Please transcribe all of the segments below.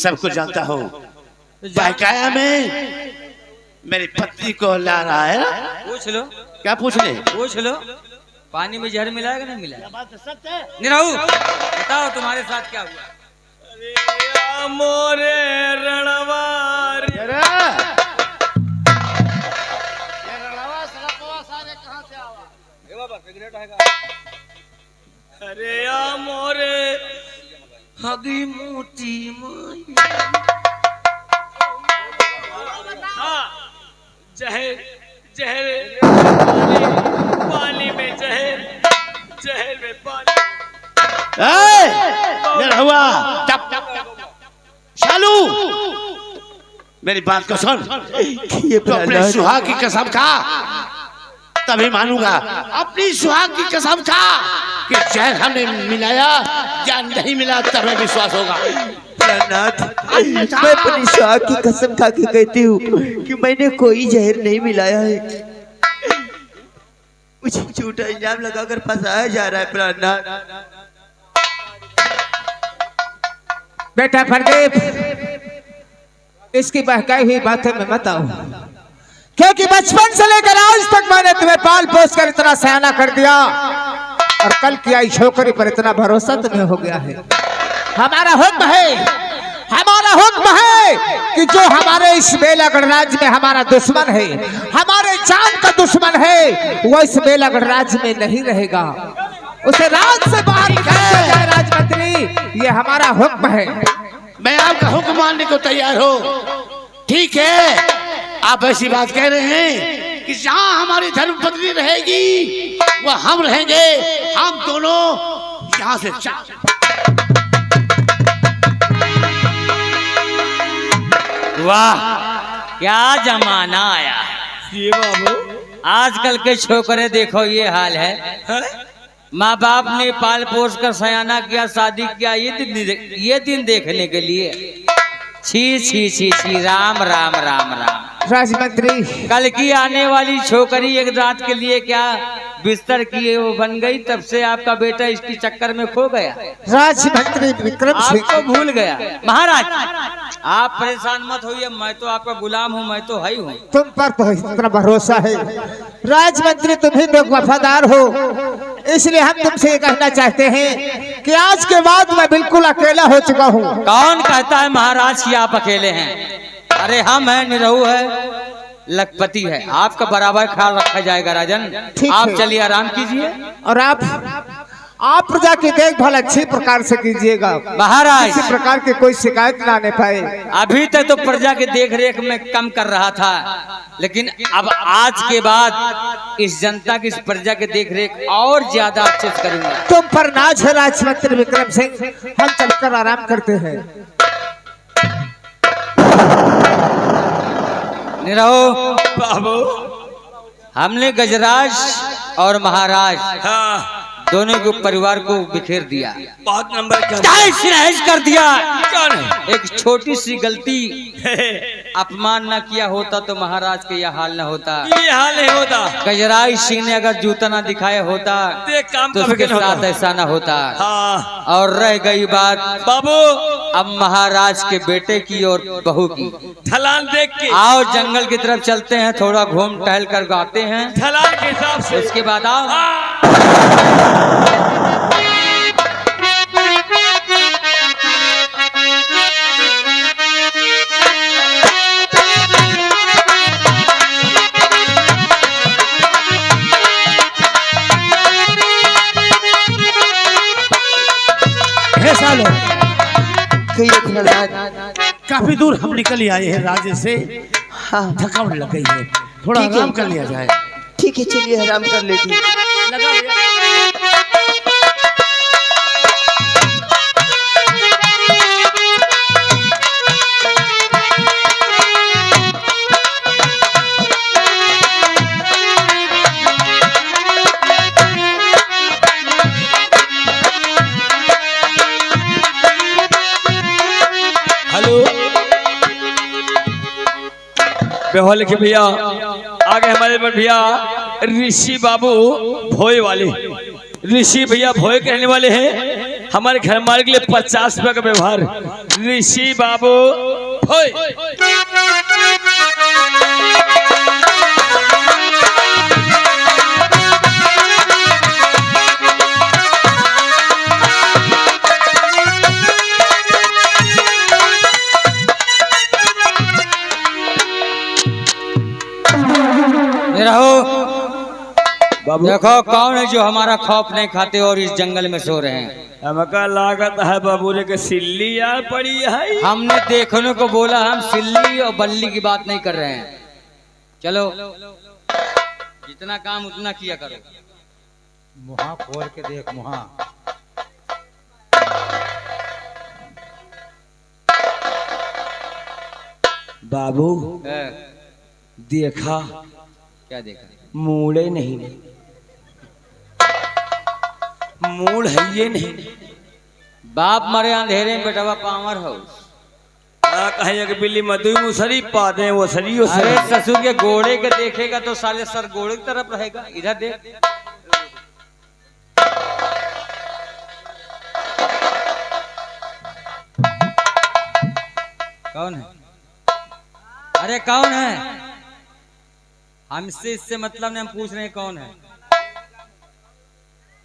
सब कुछ जानता हूँ। बहकाया में मेरी पत्नी को ला रहा है ना। पूछ लो। क्या पूछ ले? पूछ लो। पानी में जहर मिला है कि नहीं मिला? निराहू बताओ तुम्हारे साथ क्या हुआ? अरे मोरे रणवार अरे या मोरे हगी मोटी माई हाँ जहर जहर पानी में जहर जहर में पानी हुआ शालू मेरी बात को सुन। तो अपने सुहाग की कसम खा तभी मानूंगा। अपनी सुहाग की कसम खा कि जहर हमने मिलाया या नहीं मिला तभी विश्वास होगा। मैं अपनी सुहाग की कसम खा के कहती हूँ कि मैंने कोई जहर नहीं मिलाया है। मुझे झूठा इल्जाम लगाकर फंसाया जा रहा है प्राणनाथ। बेटा फरदीप, इसकी बहकाई हुई बातें में मत आओ, क्योंकि बचपन से लेकर आज तक मैंने तुम्हें पाल पोस कर इतना सयाना कर दिया और कल की आई छोकरी पर इतना भरोसा तुम्हें हो गया है। हमारा हुक्म है कि जो हमारे इस बेलागढ़ राज्य में हमारा दुश्मन है, हमारे जान का दुश्मन है, वो इस बेलागढ़ राज्य में नहीं रहेगा। उसे राज से बाहर निकाला जाए राजमंत्री, ये हमारा हुक्म है। मैं आपका हुक्म मानने को तैयार हूँ। ठीक है, आप ऐसी बात कह रहे हैं कि जहाँ हमारी धर्मपत्नी रहेगी वह हम रहेंगे। हम दोनों यहाँ से वाह क्या जमाना आया है। ये बाबू आजकल के छोकरे देखो ये हाल है। माँ बाप ने पाल पोस कर सयाना किया, शादी किया, ये दिन देखने के लिए। छी छी छी छी राम राम राम राम। राजमंत्री, कल की आने वाली छोकरी एक रात के लिए क्या बिस्तर की वो बन गई, तब से आपका बेटा इसकी चक्कर में खो गया। राजमंत्री विक्रम सिंह आपको भूल गया। महाराज आप परेशान मत होइए, मैं तो आपका गुलाम हूँ, मैं तो है हूँ। तुम पर तो इतना भरोसा है राजमंत्री, तुम ही लोग वफादार हो, इसलिए हम तुमसे ये कहना चाहते हैं कि आज के बाद मैं बिल्कुल अकेला हो चुका हूँ। कौन कहता है महाराज कि आप अकेले हैं? अरे हम हैं, निरहू है, लखपति है, आपका बराबर ख्याल रखा जाएगा। राजन आप चलिए आराम कीजिए और आप प्रजा की देखभाल अच्छी प्रकार से कीजिएगा। महाराज किसी प्रकार की कोई शिकायत ना आने पाए। अभी तक तो प्रजा की देखरेख में कम कर रहा था, लेकिन अब आज के बाद इस जनता की, इस प्रजा की देखरेख और ज्यादा अच्छे से करूंगा। तुम पर नाज है राजमंत्री विक्रम सिंह, हम चलकर आराम करते हैं। निरहू बाबू हमने गजराज और महाराज हाँ दोनों को परिवार को बिखेर दिया, बहुत नंबर कर दिया। क्या नहीं एक छोटी सी गलती अपमान न किया होता तो महाराज के यह हाल न होता। ये हाल नहीं होता। गजराज सिंह ने अगर जूता न दिखाया होता तो एक काम तो उसके साथ ऐसा न होता। हाँ और रह गई बात बाबू अब महाराज के बेटे की और बहू की। ढलान देख के आओ जंगल की तरफ चलते हैं, थोड़ा घूम टहल कर गाते हैं, ढलान के हिसाब से उसके बाद आओ। काफी दूर हम निकल आए हैं राज्य से। हाँ थकावट लग गई है, थोड़ा ठीक है। आराम कर लिया जाए। ठीक है, चलिए आराम कर लेते हैं। हेलो बेहोल के भैया आगे हमारे पर भैया ऋषि बाबू भोए वाले, ऋषि भैया भोए कहने वाले हैं। हमारे घर मालिक के लिए 50 रुपए का व्यवहार। ऋषि बाबू होय। बाबू देखो कौन है जो हमारा खौफ नहीं खाते और इस जंगल में सो रहे हैं। हमका लागत है बाबू रे के सिल्ली यार पड़ी है। हमने देखने को बोला, हम सिल्ली और बल्ली की बात नहीं कर रहे हैं। चलो जितना काम उतना किया करो। मुहा खोल के देख मुहा। बाबू ए, देखा क्या देखा? मूड़े नहीं, मूड़ है ये नहीं। बाप मरे अंधेरे में बेटवा पावर हो। कहें कि बिल्ली मधु मुसरी पा दे वो सरी वो अरे सरी। ससुर के घोड़े के देखेगा तो साले सर घोड़े की तरफ रहेगा। इधर देख। कौन है? अरे कौन है? हमसे इससे मतलब नहीं, हम पूछ रहे हैं कौन है।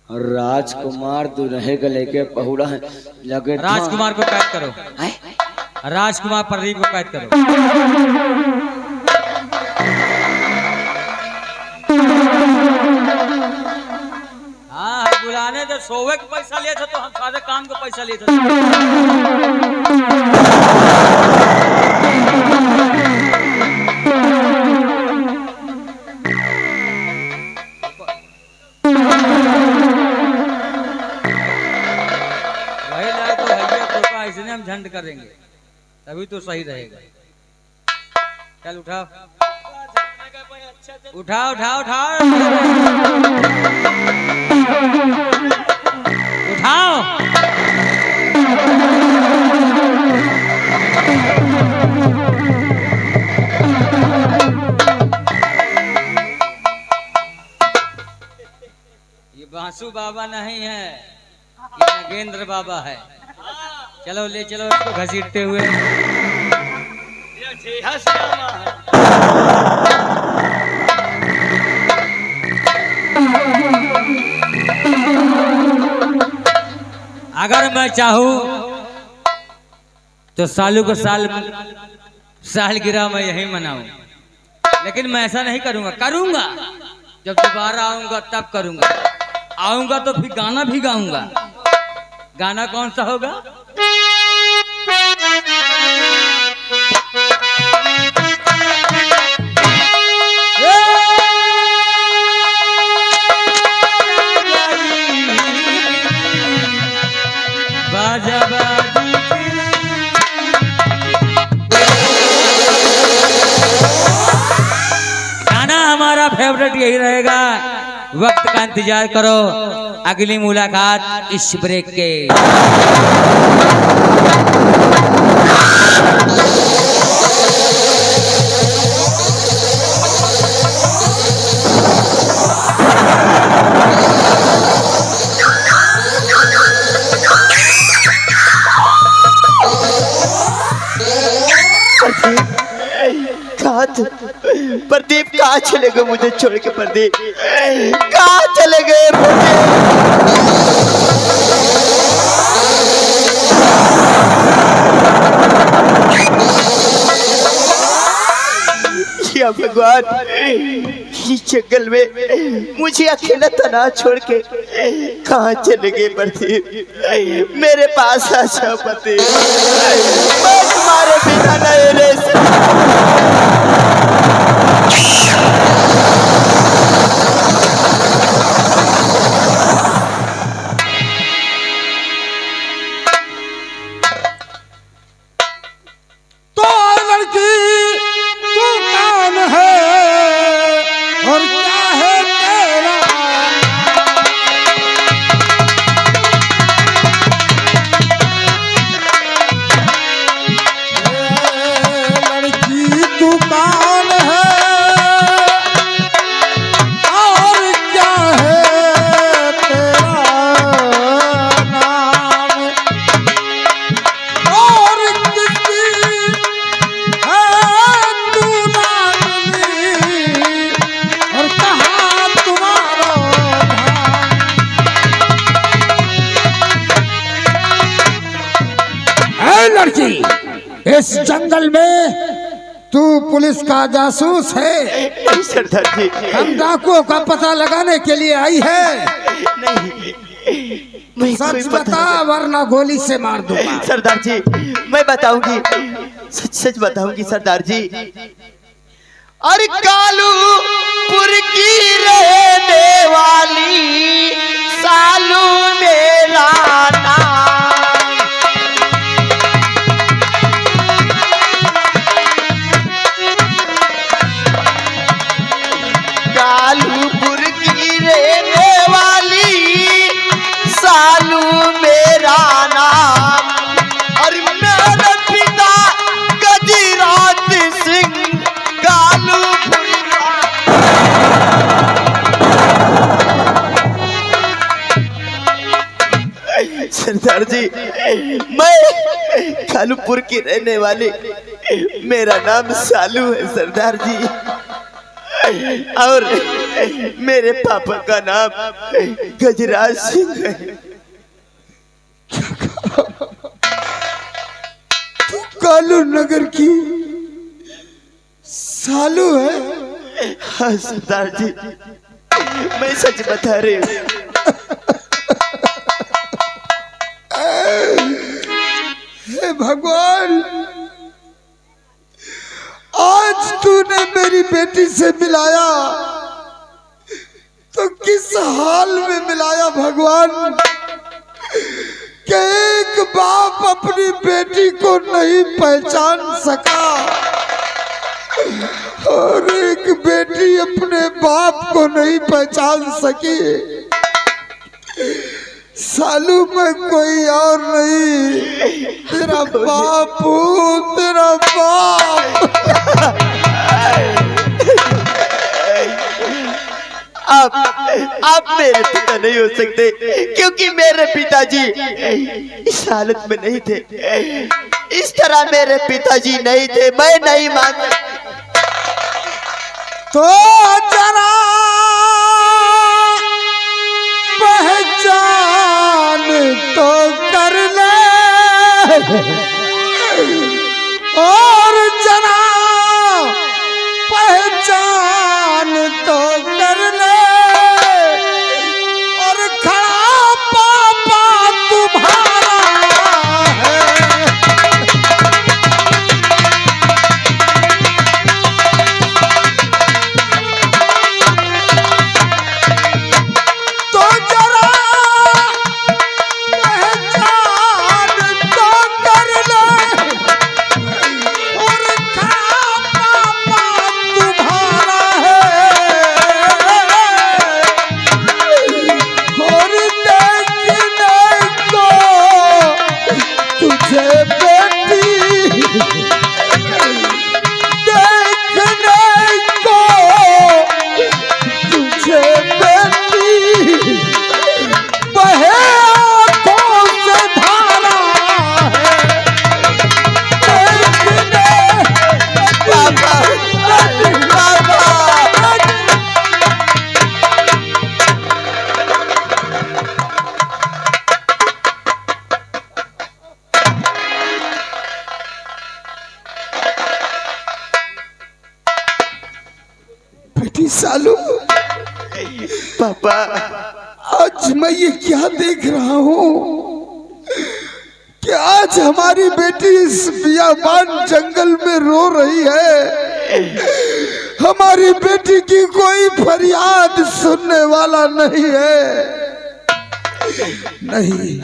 राजकुमार दुल्हे को लेके पहुड़ा है लगे। राजकुमार को कैद करो। राजकुमार प्रदीप को कैद करो। हाँ बुलाने जब सोवे का पैसा लिए थे तो हम सारे काम का पैसा लिए थे। वही लाए तो भैया तो इसने हम झंड करेंगे तभी तो सही रहेगा। चल उठाओ उठाओ उठाओ उठाओ उठाओ। ये बांसु बाबा नहीं है, ये नागेंद्र बाबा है। चलो ले चलो इसको घसीटते हुए। अगर मैं चाहूं तो सालों को साल गिरा मैं यही मनाऊं, लेकिन मैं ऐसा नहीं करूंगा। करूंगा जब दोबारा आऊंगा तब करूंगा। आऊंगा तो फिर गाना भी गाऊंगा। गाना कौन सा होगा? बाजा बाजी गाना हमारा फेवरेट यही रहेगा। वक्त का इंतजार करो, अगली मुलाकात इस ब्रेक के। प्रदीप कहाँ चले गए मुझे छोड़ के? प्रदीप कहाँ चले गए या भगवान, इस जंगल में मुझे अकेला तना छोड़ के कहाँ चले गए प्रदीप? मेरे पास आ जाओ प्रदीप, मैं तुम्हारे बिना नहीं रह सकता। इस जंगल में तू पुलिस का जासूस है। नहीं सरदार जी, हम डाकुओं का पता लगाने के लिए आई है। नहीं मैं कोई सच पता बता वरना गोली से मार दूंगा। सरदार जी मैं बताऊंगी, सच सच बताऊंगी सरदार जी। अरे कालूपुर की रहने वाली सालू मेरा नाम, कालूपुर की रहने वाली सालू मेरा नाम। और मेरे पिता गजराज सिंह कालूपुर का। सरदार जी मैं कालूपुर की रहने वाली, मेरा नाम सालू है सरदार जी। और मेरे पापा का नाम गजराज सिंह है। तू कालू नगर की सालू है? हाँ सरदार जी मैं सच बता रही हूँ। हे भगवान, आज तूने मेरी बेटी से मिलाया तो किस हाल में मिलाया भगवान, कि एक बाप अपनी बेटी को नहीं पहचान सका और एक बेटी अपने बाप को नहीं पहचान सकी। सालू में कोई और नहीं, तेरा बाप हूँ, तेरा बाप। आप मेरे पिता नहीं हो सकते, क्योंकि मेरे पिताजी इस हालत में नहीं थे। इस तरह मेरे पिताजी नहीं थे, मैं नहीं मान सकता। तो जरा पहचान तो कर ले और जरा पहचान तो कर ले, और खड़ा पापा तुम्हारा है। तो जरा पहचान तो कर ले और खड़ा पापा तुम्हारा है। और देखने को तुझे बेटी, देखने को तुझे बेटी, बहे आँखों से धारा है। देखने पापा पापा बेटी सालू, पापा आज मैं ये क्या देख रहा हूँ कि आज हमारी बेटी इस बियाबान जंगल में रो रही है। हमारी बेटी की कोई फरियाद सुनने वाला नहीं है। नहीं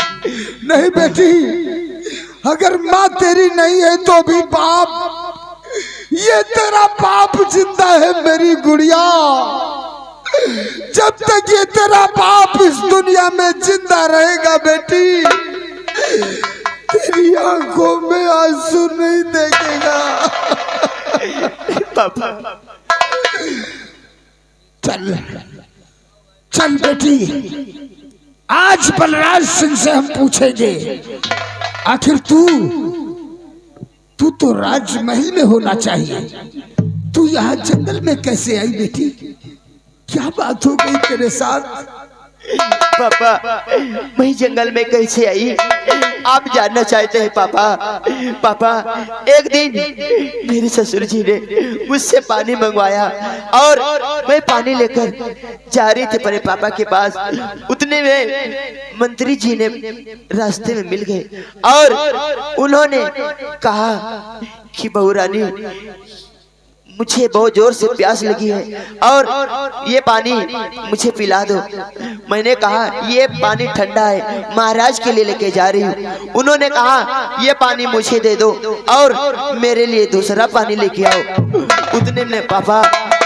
नहीं बेटी, अगर माँ तेरी नहीं है तो भी बाप, ये तेरा बाप जिंदा है मेरी गुड़िया। जब तक ये तेरा बाप इस दुनिया में जिंदा रहेगा बेटी, तेरी आंखों में आंसू नहीं देखेगा। पापा चल चल बेटी, आज बलराज सिंह से हम पूछेंगे, आखिर तू तो राजमहल में होना चाहिए, तू यहाँ जंगल में कैसे आई बेटी? क्या बात हो गई तेरे साथ? पापा मैं जंगल में कैसे आई आप जानना चाहते हैं पापा? पापा एक दिन मेरे ससुर जी ने मुझसे पानी मंगवाया और मैं पानी लेकर जा रही थी परे पापा के पास। उतने में मंत्री जी ने रास्ते में मिल गए और उन्होंने कहा कि बहू रानी मुझे बहुत जोर से प्यास लगी है और ये पानी मुझे पिला दो। मैंने कहा ये पानी ठंडा है, महाराज के लिए लेके जा रही हूँ। उन्होंने कहा ये पानी मुझे दे दो और मेरे लिए दूसरा पानी लेके आओ। उतने में पापा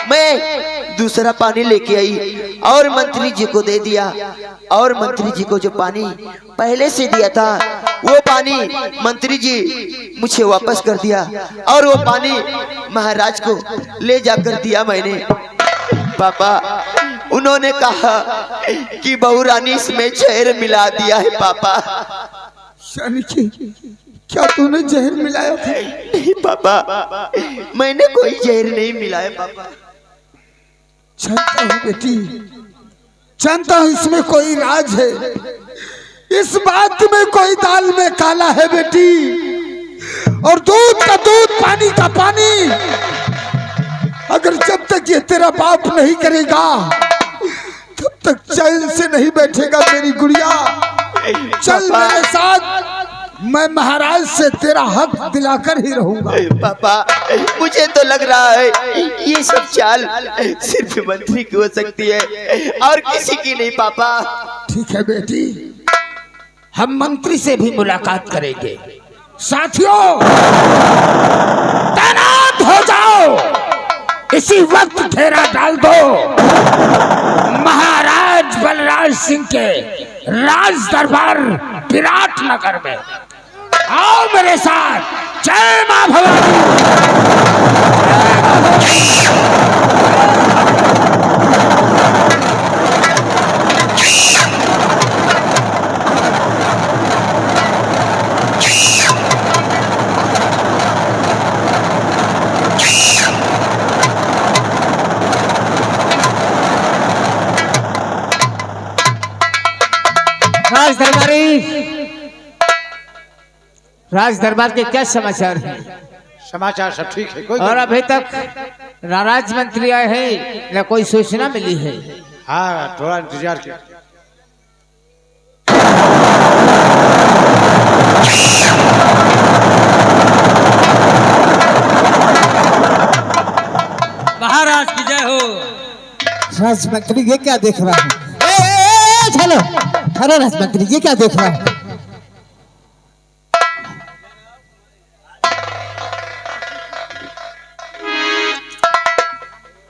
मैं दूसरा पानी लेके आई और मंत्री जी को दे दिया और मंत्री जी को जो पानी पहले से दिया था वो पानी मंत्री जी मुझे वापस कर दिया और वो पानी महाराज को ले जाकर दिया मैंने। पापा उन्होंने कहा कि बहू रानी इसमें जहर मिला दिया है। पापा क्या तूने जहर मिलाया था? नहीं पापा मैंने कोई जहर नहीं मिलाया पापा। जानता हूँ बेटी, जानता हूँ इसमें कोई राज है, इस बात में कोई दाल में काला है बेटी। और दूध का दूध पानी का पानी, अगर जब तक ये तेरा बाप नहीं करेगा तब तक चैन से नहीं बैठेगा मेरी गुड़िया। चल मेरे साथ, मैं महाराज से तेरा हक दिलाकर ही रहूंगा। पापा मुझे तो लग रहा है ये सब चाल सिर्फ मंत्री की हो सकती है और किसी की नहीं। पापा ठीक है बेटी, हम मंत्री से भी मुलाकात करेंगे। साथियों तैनात हो जाओ, इसी वक्त घेरा डाल दो महाराज बलराज सिंह के राज दरबार विराट नगर में। आओ मेरे साथ। जय मां भवानी। राज दरबारी, राज दरबार के क्या समाचार हैं? समाचार सब ठीक है, कोई और अभी तक नाराज मंत्री आए हैं न कोई सूचना मिली है? हाँ थोड़ा इंतजार किया। महाराज की जय हो। राजमंत्री ये क्या देख रहा हूँ? चलो चलो राजमंत्री ये क्या देख रहा हूँ?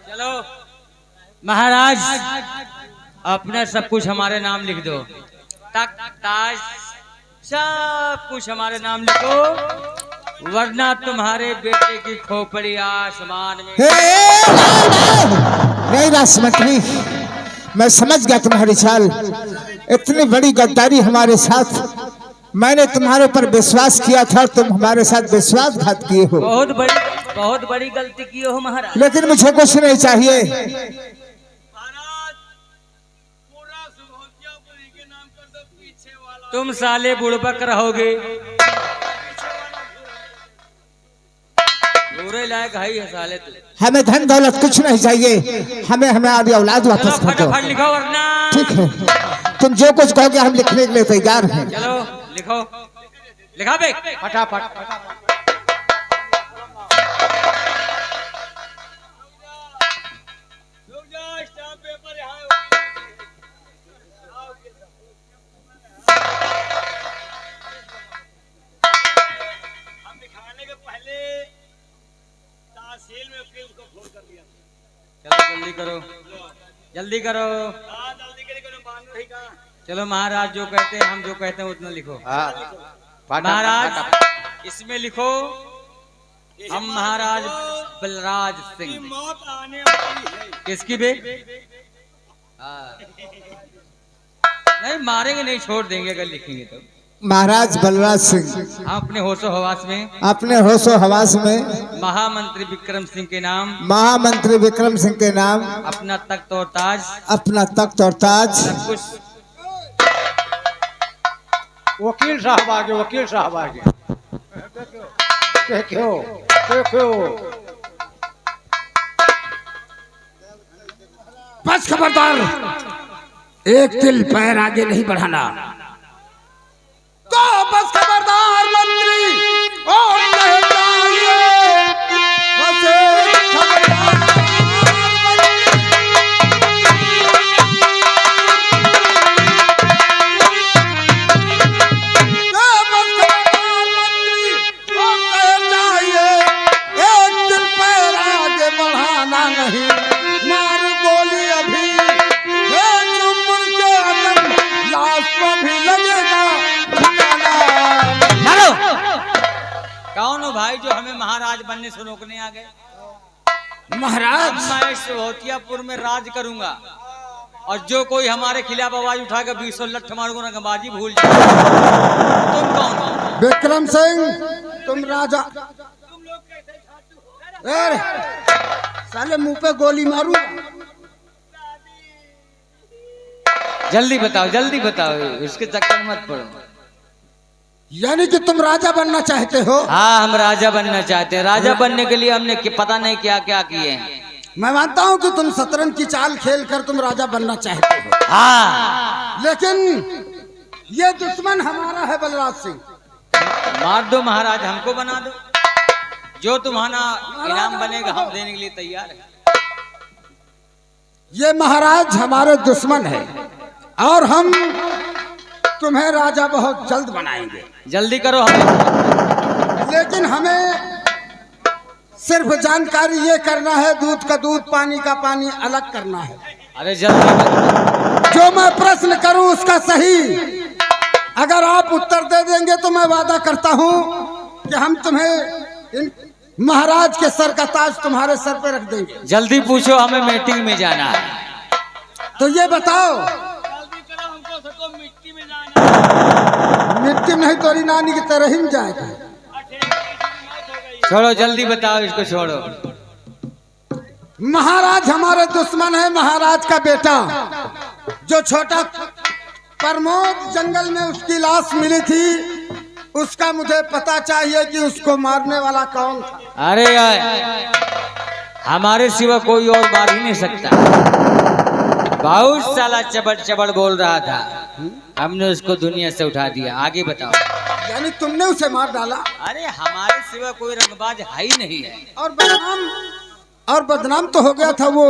चलो महाराज अपना सब कुछ हमारे नाम लिख दो। तक ताज सब कुछ हमारे नाम लिखो, वरना तुम्हारे बेटे की खोपड़ी आसमान में। नहीं राजमंत्री, मैं समझ गया तुम्हारी चाल। इतनी बड़ी गद्दारी हमारे साथ, मैंने तुम्हारे ऊपर विश्वास किया था, तुम हमारे साथ विश्वासघात किए हो। बहुत बड़ी गलती की हो महाराज। लेकिन मुझे कुछ नहीं चाहिए। तुम साले बुड़बक रहोगे, बुरे लायक है साले तू। हमें धन दौलत कुछ नहीं चाहिए, हमें हमारी औलाद वापस कर दो। फटाफट लिखो वरना। ठीक है, तुम जो कुछ कहोगे हम लिखने के लिए तैयार हैं। चलो लिखो, लिखा बे फटाफट। चलो जल्दी करो, जल्दी करो। चलो महाराज जो कहते हैं, हम जो कहते हैं उतना लिखो। महाराज इसमें लिखो हम महाराज बलराज सिंह। किसकी बे? नहीं मारेंगे नहीं, छोड़ देंगे अगर लिखेंगे तो। महाराज बलराज सिंह हम अपने होशो हवास में, अपने होशो हवास में महामंत्री विक्रम सिंह के नाम महामंत्री विक्रम सिंह के नाम अपना तख्त और ताज अपना तख्त और ताज सब कुछ। वकील साहब आगे, वकील साहब आगे। देखो देखो, बस खबरदार, एक तिल पैर आगे नहीं बढ़ाना। तो बस खबरदार मंत्री, और नहीं चाहिए। बस खबरदार नहीं, मार गोली अभी, लाश को भी लगेगा हेलो, कौन हो भाई जो हमें महाराज बनने से रोकने आ गए? महाराज। मैं इस होतियापुर में राज करूंगा और जो कोई हमारे खिलाफ आवाज उठाएगा 20 लठ मारूंगा, रंगबाजी भूल जाओ। तुम कौन हो? विक्रम सिंह, तुम राजा। अरे साले मुंह पे गोली मारू। जल्दी बताओ, इसके चक्कर में मत पड़ो। यानी कि तुम राजा बनना चाहते हो? हाँ, हम राजा बनना चाहते हैं। राजा बनने के लिए हमने पता नहीं क्या क्या किए हैं। मैं मानता हूँ कि तुम शतरंज की चाल खेलकर तुम राजा बनना चाहते हो। हाँ, लेकिन ये दुश्मन हमारा है बलराज सिंह। मार दो महाराज, हमको बना दो। जो तुम्हारा इनाम बनेगा हम देने के लिए तैयार है। ये महाराज हमारे दुश्मन है और हम तुम्हें राजा बहुत जल्द बनाएंगे। जल्दी करो हमें। लेकिन हमें सिर्फ जानकारी ये करना है, दूध का दूध पानी का पानी अलग करना है। अरे जल्दी करो। जो मैं प्रश्न करूं उसका सही अगर आप उत्तर दे देंगे तो मैं वादा करता हूं कि हम तुम्हें इन महाराज के सर का ताज तुम्हारे सर पे रख देंगे। जल्दी पूछो, हमें मीटिंग में जाना है। तो ये बताओ, मिट्टी नहीं तोरी नानी की तरह ही जाएगा। छोड़ो, जल्दी बताओ, इसको छोड़ो। महाराज हमारे दुश्मन है। महाराज का बेटा जो छोटा प्रमोद जंगल में उसकी लाश मिली थी, उसका मुझे पता चाहिए कि उसको मारने वाला कौन था। अरे यार, हमारे सिवा कोई और मार ही नहीं सकता। बहुत साला चबड़ बोल रहा था, हमने उसको दुनिया से उठा दिया। आगे बताओ। यानी तुमने उसे मार डाला? अरे हमारे सिवा कोई रंगबाज है ही नहीं है। और बदनाम तो हो गया था वो